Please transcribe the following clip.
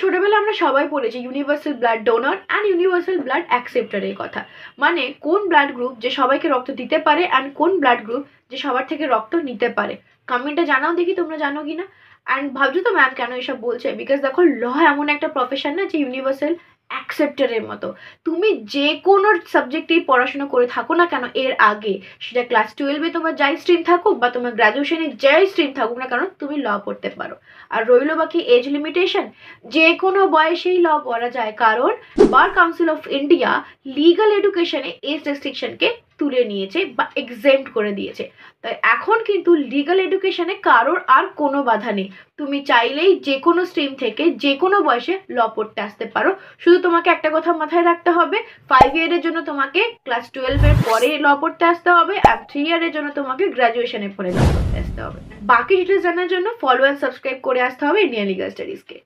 ছোটবেলায় আমরা সবাই পড়েছি universal blood donor and universal blood অ্যাকসেপ্টারের কথা। মানে কোন ব্লাড গ্রুপ যে সবাইকে রক্ত দিতে পারে অ্যান্ড কোন ব্লাড গ্রুপ যে সবার থেকে রক্ত নিতে পারে। কমেন্টে জানাও দেখি তোমরা জানো কি না। অ্যান্ড ভাবছো তো ম্যাম কেন এসব বলছে, বিকজ দেখো ল এমন একটা প্রফেশন না যে ইউনিভার্সাল অ্যাকসেপ্টারের মতো। তুমি যে কোনো সাবজেক্টেই পড়াশোনা করে থাকো না কেন এর আগে, সেটা ক্লাস 12-এ তোমার যাই স্ট্রিম থাকুক বা তোমার গ্র্যাজুয়েশনে যাই স্ট্রিম থাকুক না কেন, তুমি ল পড়তে পারো। আর রইলো বাকি এজ লিমিটেশন, যে কোনো বয়সেই ল পড়া যায়, কারণ bar council of India legal এডুকেশনে এজ রেস্ট্রিকশনকে তুলে নিয়েছে বা এক্সেম্পট করে দিয়েছে। তাই এখন কিন্তু লিগাল এডুকেশনে কারোর আর কোনো বাধা নেই। তুমি চাইলেই যে কোনো স্ট্রিম থেকে যে কোনো বয়সে ল পড়তে আসতে পারো। শুধু তোমাকে একটা কথা মাথায় রাখতে হবে, 5 ইয়ারের জন্য তোমাকে ক্লাস 12-এর পরে ল পড়তে আসতে হবে, আর 3 ইয়ারের জন্য তোমাকে গ্র্যাজুয়েশনের পরে ল পড়তে আসতে হবে। বাকি ডিটেলস জানার জন্য ফলো অ্যান্ড সাবস্ক্রাইব করে আসতে হবে ইন্ডিয়ান লিগাল স্টাডিজকে।